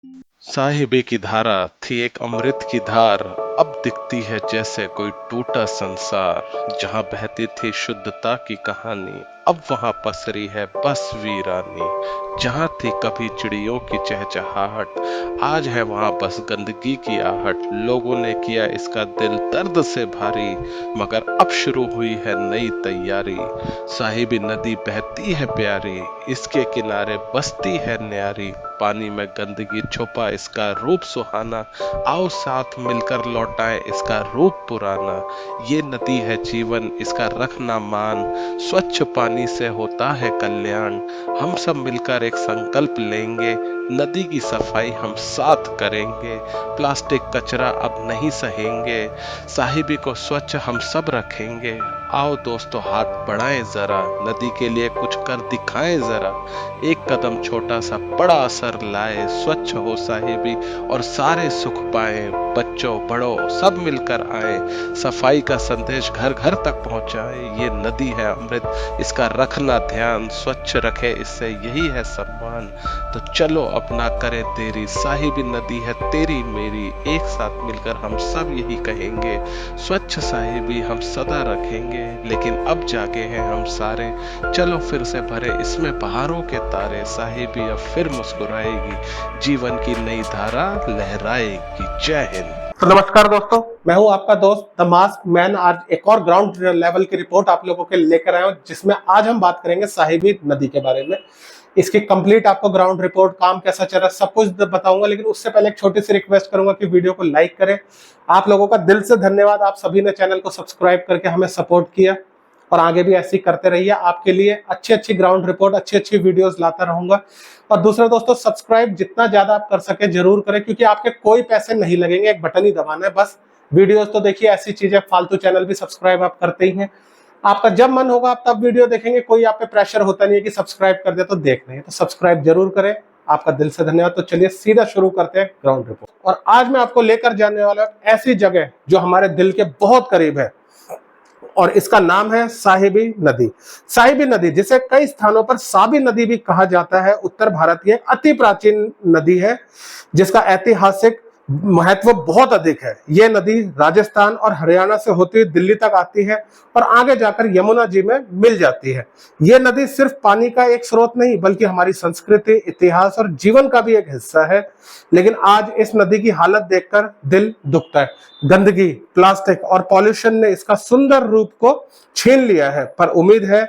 साहिबे की धारा थी एक अमृत की धार, अब दिखती है जैसे कोई टूटा संसार। जहां बहती थी शुद्धता की कहानी, अब वहां पसरी है बस वीरानी। जहां थी कभी चिड़ियों की चहचहाहट, आज है वहां बस गंदगी की आहट। लोगों ने किया इसका दिल दर्द से भारी, मगर अब शुरू हुई है नई तैयारी। साहिबी नदी बहती है प्यारी, इसके किनारे बसती है न्यारी। पानी में गंदगी छुपा इसका रूप सुहाना, आओ साथ मिलकर लौटाएं इसका रूप पुराना। ये नदी है जीवन, इसका रखना मान, स्वच्छ पानी से होता है कल्याण। हम सब मिलकर एक संकल्प लेंगे, नदी की सफाई हम साथ करेंगे। प्लास्टिक कचरा अब नहीं सहेंगे, साहिबी को स्वच्छ हम सब रखेंगे। आओ दोस्तों हाथ बढ़ाएं जरा, नदी के लिए कुछ कर दिखाएं जरा। एक कदम छोटा सा बड़ा असर लाए, स्वच्छ हो साहिबी और सारे सुख पाए। बच्चों बड़ों सब मिलकर आए, सफाई का संदेश घर घर तक पहुंचाए। ये नदी है अमृत, इसका रखना ध्यान, स्वच्छ रखे इससे यही है सम्मान। तो चलो अपना करें देरी, साहिबी नदी है तेरी मेरी। एक साथ मिलकर हम सब यही कहेंगे, स्वच्छ साहिबी हम सदा रखेंगे। लेकिन अब जागे हैं हम सारे, चलो फिर से भरे इसमें बहारों के तारे। साहिबी अब फिर मुस्कुराएगी, जीवन की नई धारा लहराएगी। जय हिंद। तो नमस्कार दोस्तों, मैं हूं आपका दोस्त द मास्क मैन। आज एक और ग्राउंड लेवल की रिपोर्ट आप लोगों के लिए लेकर आया हूं, जिसमें आज हम बात करेंगे साहिबी नदी के बारे में। इसकी कंप्लीट आपको ग्राउंड रिपोर्ट, काम कैसा चल रहा है, सब कुछ बताऊंगा। लेकिन उससे पहले एक छोटी सी रिक्वेस्ट करूंगा कि वीडियो को लाइक करें। आप लोगों का दिल से धन्यवाद, आप सभी ने चैनल को सब्सक्राइब करके हमें सपोर्ट किया और आगे भी ऐसे ही करते रहिए। आपके लिए अच्छी अच्छी ग्राउंड रिपोर्ट, अच्छी अच्छी वीडियोस लाता रहूंगा। और दूसरा दोस्तों, सब्सक्राइब जितना ज्यादा आप कर सके जरूर करें, क्योंकि आपके कोई पैसे नहीं लगेंगे, एक बटन ही दबाना है बस। वीडियोस तो देखिए, ऐसी चीजें फालतू चैनल भी सब्सक्राइब आप करते ही हैं। आपका जब मन होगा आप तब वीडियो देखेंगे, कोई आप पे प्रेशर होता नहीं है कि सब्सक्राइब कर दे तो देख नहीं है, तो सब्सक्राइब जरूर करें। आपका दिल से धन्यवाद। तो चलिए सीधा शुरू करते हैं ग्राउंड रिपोर्ट। और आज मैं आपको लेकर जाने वाला ऐसी जगह जो हमारे दिल के बहुत करीब है, और इसका नाम है साहिबी नदी। साहिबी नदी, जिसे कई स्थानों पर साबी नदी भी कहा जाता है, उत्तर भारत की एक अति प्राचीन नदी है जिसका ऐतिहासिक महत्व बहुत अधिक है। यह नदी राजस्थान और हरियाणा से होती हुई दिल्ली तक आती है और आगे जाकर यमुना जी में मिल जाती है। यह नदी सिर्फ पानी का एक स्रोत नहीं, बल्कि हमारी संस्कृति, इतिहास और जीवन का भी एक हिस्सा है। लेकिन आज इस नदी की हालत देखकर दिल दुखता है। गंदगी, प्लास्टिक और पॉल्यूशन ने इसका सुंदर रूप को छीन लिया है, पर उम्मीद है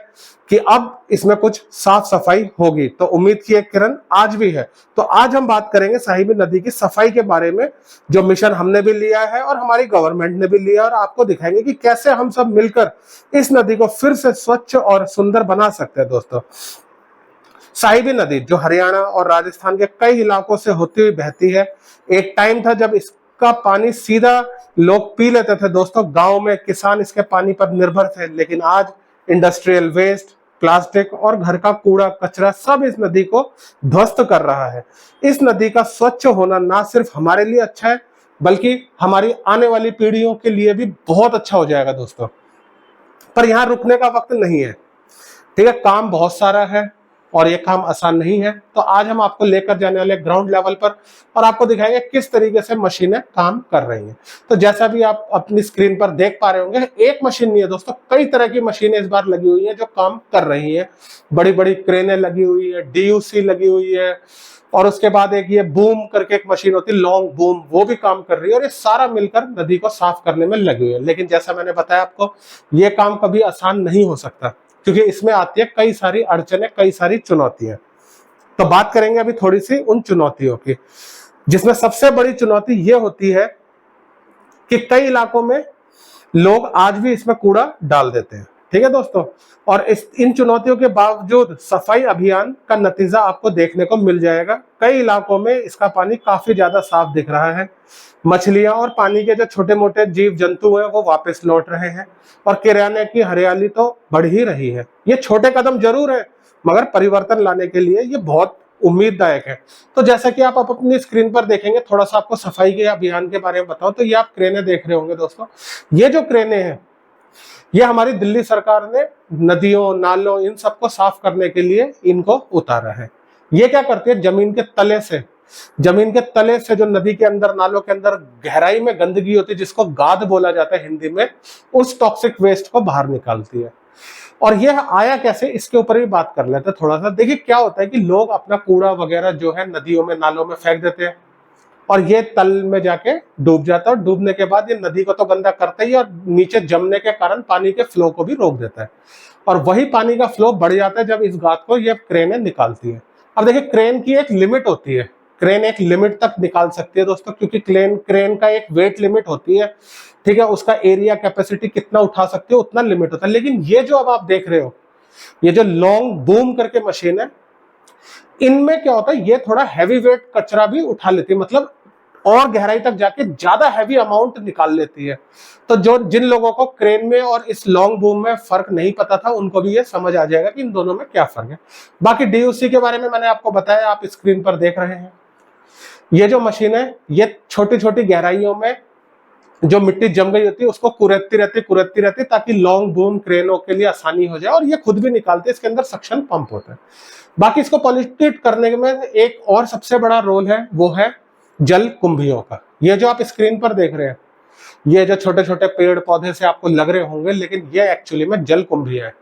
कि अब इसमें कुछ साफ सफाई होगी। तो उम्मीद की एक किरण आज भी है। तो आज हम बात करेंगे साहिबी नदी की सफाई के बारे में, जो मिशन हमने भी लिया है और हमारी गवर्नमेंट ने भी लिया, और आपको दिखाएंगे कि कैसे हम सब मिलकर इस नदी को फिर से स्वच्छ और सुंदर बना सकते हैं। दोस्तों, साहिबी नदी जो हरियाणा और राजस्थान के कई इलाकों से होती हुई बहती है। एक टाइम था जब इसका पानी सीधा लोग पी लेते थे। दोस्तों, गांव में किसान इसके पानी पर निर्भर थे, लेकिन आज इंडस्ट्रियल वेस्ट, प्लास्टिक और घर का कूड़ा कचरा सब इस नदी को ध्वस्त कर रहा है। इस नदी का स्वच्छ होना ना सिर्फ हमारे लिए अच्छा है, बल्कि हमारी आने वाली पीढ़ियों के लिए भी बहुत अच्छा हो जाएगा। दोस्तों, पर यहाँ रुकने का वक्त नहीं है। ठीक है, काम बहुत सारा है और ये काम आसान नहीं है। तो आज हम आपको लेकर जाने वाले ग्राउंड लेवल पर और आपको दिखाएंगे किस तरीके से मशीनें काम कर रही हैं। तो जैसा भी आप अपनी स्क्रीन पर देख पा रहे होंगे, एक मशीन नहीं है दोस्तों, कई तरह की मशीनें इस बार लगी हुई हैं जो काम कर रही हैं। बड़ी बड़ी क्रेनें लगी हुई है, डीयूसी लगी हुई है, और उसके बाद एक ये बूम करके एक मशीन होती है, लॉन्ग बूम, वो भी काम कर रही है। और ये सारा मिलकर नदी को साफ करने में लगी हुई है। लेकिन जैसा मैंने बताया आपको, ये काम कभी आसान नहीं हो सकता, क्योंकि इसमें आती है कई सारी अड़चनें, कई सारी चुनौतियां। तो बात करेंगे अभी थोड़ी सी उन चुनौतियों की, जिसमें सबसे बड़ी चुनौती ये होती है कि कई इलाकों में लोग आज भी इसमें कूड़ा डाल देते हैं। ठीक है दोस्तों, और इन चुनौतियों के बावजूद सफाई अभियान का नतीजा आपको देखने को मिल जाएगा। कई इलाकों में इसका पानी काफी ज्यादा साफ दिख रहा है। मछलियां और पानी के जो छोटे मोटे जीव जंतु हैं वो वापस लौट रहे हैं, और किराने की हरियाली तो बढ़ ही रही है। ये छोटे कदम जरूर है, मगर परिवर्तन लाने के लिए ये बहुत उम्मीददायक है। तो जैसा कि आप अपनी स्क्रीन पर देखेंगे, थोड़ा सा आपको सफाई के अभियान के बारे में बताओ। तो ये आप क्रेनें देख रहे होंगे दोस्तों। ये जो क्रेनें हैं, ये हमारी दिल्ली सरकार ने नदियों, नालों, इन सबको साफ करने के लिए इनको उतारा है। ये क्या करती है, जमीन के तले से जमीन के तले से जो नदी के अंदर, नालों के अंदर गहराई में गंदगी होती है, जिसको गाद बोला जाता है हिंदी में, उस टॉक्सिक वेस्ट को बाहर निकालती है। और यह आया कैसे, इसके ऊपर भी बात कर लेते हैं थोड़ा सा। देखिए क्या होता है कि लोग अपना कूड़ा वगैरह जो है नदियों में, नालों में फेंक देते हैं और ये तल में जाके डूब जाता है, और डूबने के बाद ये नदी को तो गंदा करता ही, और नीचे जमने के कारण पानी के फ्लो को भी रोक देता है, और वही पानी का फ्लो बढ़ जाता है जब इस गाद को ये क्रेनें निकालती है। अब देखिए क्रेन की एक लिमिट होती है, क्रेन एक लिमिट तक निकाल सकती है दोस्तों, क्योंकि क्रेन का एक वेट लिमिट होती है, ठीक है, उसका एरिया कैपेसिटी कितना उठा सकते हो उतना लिमिट होता है। लेकिन ये जो अब आप देख रहे हो, ये जो लॉन्ग बूम करके मशीन है, इनमें क्या होता है, ये थोड़ा हैवी वेट कचरा भी उठा लेती है, मतलब और गहराई तक जाके ज्यादा हैवी अमाउंट निकाल लेती है। तो जो जिन लोगों को क्रेन में और इस लॉन्ग बूम में फर्क नहीं पता था, उनको भी ये समझ आ जाएगा कि इन दोनों में क्या फर्क है। बाकी डीयूसी के बारे में मैंने आपको बताया, आप स्क्रीन पर देख रहे हैं। ये जो मशीन है, ये छोटी छोटी गहराइयों में जो मिट्टी जम गई होती है उसको कुरेदती रहती, ताकि लॉन्ग बूम क्रेनों के लिए आसानी हो जाए, और ये खुद भी निकालते हैं, इसके अंदर सक्शन पंप होता है। बाकी इसको पॉल्यूटेड करने में एक और सबसे बड़ा रोल है, वो है जल कुंभियों का। ये जो आप स्क्रीन पर देख रहे हैं, ये जो छोटे छोटे पेड़ पौधे से आपको लग रहे होंगे, लेकिन ये एक्चुअली में जल कुंभियां है।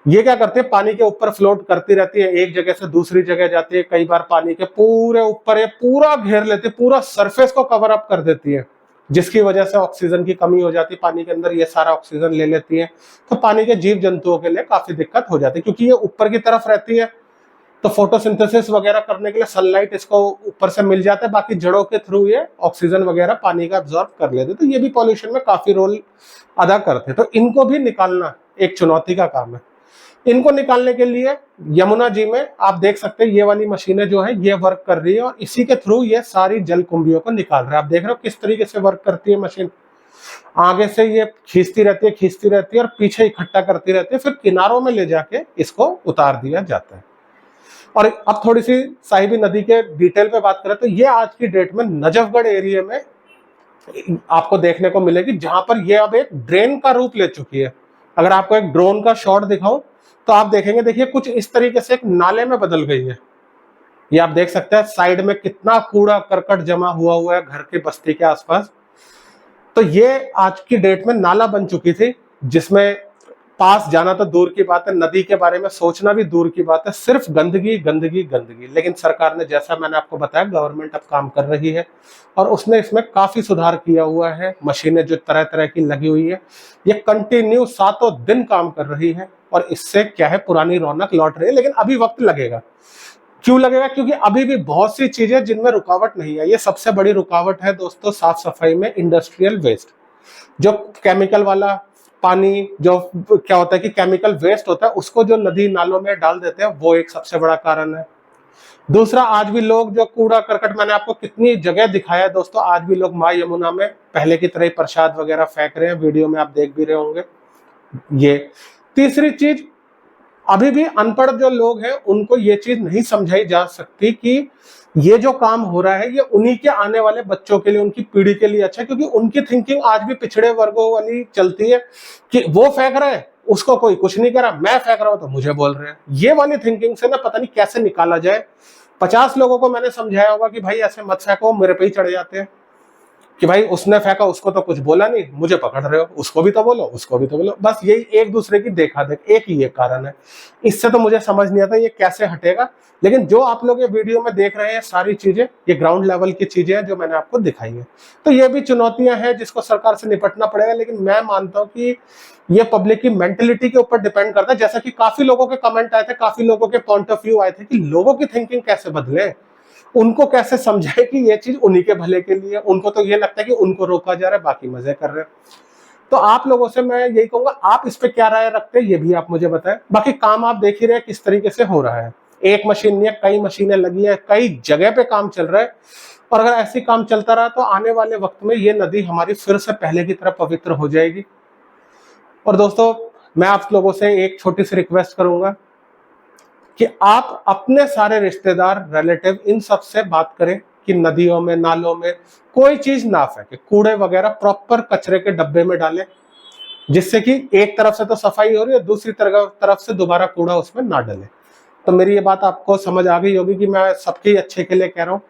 ये क्या करते हैं, पानी के ऊपर फ्लोट करती रहती है, एक जगह से दूसरी जगह जाती है, कई बार पानी के पूरे ऊपर ये पूरा घेर लेती है, पूरा सरफेस को कवर अप कर देती है, जिसकी वजह से ऑक्सीजन की कमी हो जाती है पानी के अंदर, ये सारा ऑक्सीजन ले लेती है। तो पानी के जीव जंतुओं के लिए काफी दिक्कत हो जाती है, क्योंकि ये ऊपर की तरफ रहती है, तो फोटोसिंथेसिस वगैरह करने के लिए सनलाइट इसको ऊपर से मिल जाता है, बाकी जड़ों के थ्रू ये ऑक्सीजन वगैरह पानी का अब्सॉर्ब कर लेते हैं, तो ये भी पॉल्यूशन में काफी रोल अदा करते हैं। तो इनको भी निकालना एक चुनौती का काम है। इनको निकालने के लिए यमुना जी में आप देख सकते हैं, ये वाली मशीनें जो है ये वर्क कर रही है, और इसी के थ्रू ये सारी जल कुंभियों को निकाल रहा है। आप देख रहे हो किस तरीके से वर्क करती है मशीन, आगे से ये खींचती रहती है और पीछे इकट्ठा करती रहती है, फिर किनारों में ले जाके इसको उतार दिया जाता है। और अब थोड़ी सी साहिबी नदी के डिटेल पे बात करें, तो ये आज की डेट में नजफगढ़ एरिया में आपको देखने को मिलेगी, जहां पर ये अब एक ड्रेन का रूप ले चुकी है। अगर आपको एक ड्रोन का शॉट दिखाऊं तो आप देखेंगे, देखिए कुछ इस तरीके से एक नाले में बदल गई है। ये आप देख सकते हैं साइड में कितना कूड़ा करकट जमा हुआ है घर के बस्ती के आसपास। तो ये आज की डेट में नाला बन चुकी थी, जिसमें पास जाना तो दूर की बात है, नदी के बारे में सोचना भी दूर की बात है, सिर्फ गंदगी गंदगी गंदगी। लेकिन सरकार ने, जैसा मैंने आपको बताया, गवर्नमेंट अब काम कर रही है और उसने इसमें काफी सुधार किया हुआ है। मशीनें जो तरह तरह की लगी हुई है, ये कंटिन्यू 7 दिन काम कर रही है, और इससे क्या है, पुरानी रौनक लौट रही है। लेकिन अभी वक्त लगेगा। क्यों लगेगा? क्योंकि अभी भी बहुत सी चीजें जिनमें रुकावट नहीं है। ये सबसे बड़ी रुकावट है दोस्तों साफ सफाई में, इंडस्ट्रियल वेस्ट। जो केमिकल वाला पानी, जो क्या होता है कि केमिकल वेस्ट होता है, उसको जो नदी नालों में डाल देते हैं, वो एक सबसे बड़ा कारण है। दूसरा, आज भी लोग जो कूड़ा करकट, मैंने आपको कितनी जगह दिखाया है दोस्तों, आज भी लोग माँ यमुना में पहले की तरह ही प्रसाद वगैरह फेंक रहे हैं, वीडियो में आप देख भी रहे होंगे। ये तीसरी चीज, अभी भी अनपढ़ जो लोग हैं उनको ये चीज नहीं समझाई जा सकती कि ये जो काम हो रहा है ये उन्हीं के आने वाले बच्चों के लिए, उनकी पीढ़ी के लिए अच्छा है। क्योंकि उनकी थिंकिंग आज भी पिछड़े वर्गों वाली चलती है कि वो फेंक रहे हैं, उसको कोई कुछ नहीं करा, मैं फेंक रहा हूं तो मुझे बोल रहे हैं। ये वाली थिंकिंग से ना पता नहीं कैसे निकाला जाए। 50 लोगों को मैंने समझाया होगा कि भाई ऐसे मत फेंको, मेरे पे ही चढ़ जाते हैं कि भाई उसने फेंका, उसको तो कुछ बोला नहीं, मुझे पकड़ रहे हो, उसको भी तो बोलो, उसको भी तो बोलो। बस यही एक दूसरे की देखा देख, एक ही ये कारण है। इससे तो मुझे समझ नहीं आता ये कैसे हटेगा। लेकिन जो आप लोग ये वीडियो में देख रहे हैं सारी चीजें, ये ग्राउंड लेवल की चीजें हैं जो मैंने आपको दिखाई है। तो ये भी चुनौतियां हैं जिसको सरकार से निपटना पड़ेगा। लेकिन मैं मानता हूं कि ये पब्लिक की मेंटेलिटी के ऊपर डिपेंड करता है। जैसा कि काफी लोगों के कमेंट आए थे, काफी लोगों के पॉइंट ऑफ व्यू आए थे कि लोगों की थिंकिंग कैसे बदले, उनको कैसे समझाए कि ये चीज उन्हीं के भले के लिए। उनको तो ये लगता है कि उनको रोका जा रहा है, बाकी मजे कर रहे हैं। तो आप लोगों से मैं यही कहूंगा, आप इस पे क्या राय रखते हैं ये भी आप मुझे बताएं। बाकी काम आप देख ही रहे हैं किस तरीके से हो रहा है। एक मशीन नहीं है, कई मशीनें लगी है, कई जगह पे काम चल रहा है। और अगर ऐसे काम चलता रहा तो आने वाले वक्त में ये नदी हमारी फिर से पहले की तरह पवित्र हो जाएगी। और दोस्तों, मैं आप लोगों से एक छोटी सी रिक्वेस्ट करूंगा कि आप अपने सारे रिश्तेदार, रिलेटिव, इन सब से बात करें कि नदियों में, नालों में कोई चीज ना फेंके। कूड़े वगैरह प्रॉपर कचरे के डब्बे में डालें, जिससे कि एक तरफ से तो सफाई हो रही है, दूसरी तरफ से दोबारा कूड़ा उसमें ना डले। तो मेरी ये बात आपको समझ आ गई होगी कि मैं सबके अच्छे के लिए कह रहा हूँ।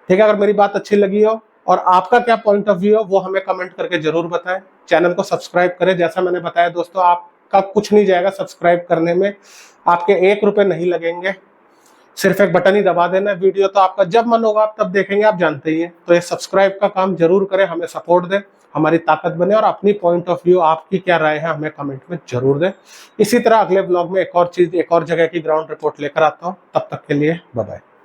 ठीक है, अगर मेरी बात अच्छी लगी हो और आपका क्या पॉइंट ऑफ व्यू हो वो हमें कमेंट करके जरूर बताएं। चैनल को सब्सक्राइब करें, जैसा मैंने बताया दोस्तों, आपका कुछ नहीं जाएगा सब्सक्राइब करने में, आपके 1 रुपए नहीं लगेंगे, सिर्फ एक बटन ही दबा देना। वीडियो तो आपका जब मन होगा आप तब देखेंगे, आप जानते ही हैं। तो ये सब्सक्राइब का काम जरूर करें, हमें सपोर्ट दें, हमारी ताकत बने, और अपनी पॉइंट ऑफ व्यू आपकी क्या राय है हमें कमेंट में जरूर दें। इसी तरह अगले ब्लॉग में एक और चीज, एक और जगह की ग्राउंड रिपोर्ट लेकर आता हूं। तब तक के लिए बाय बाय।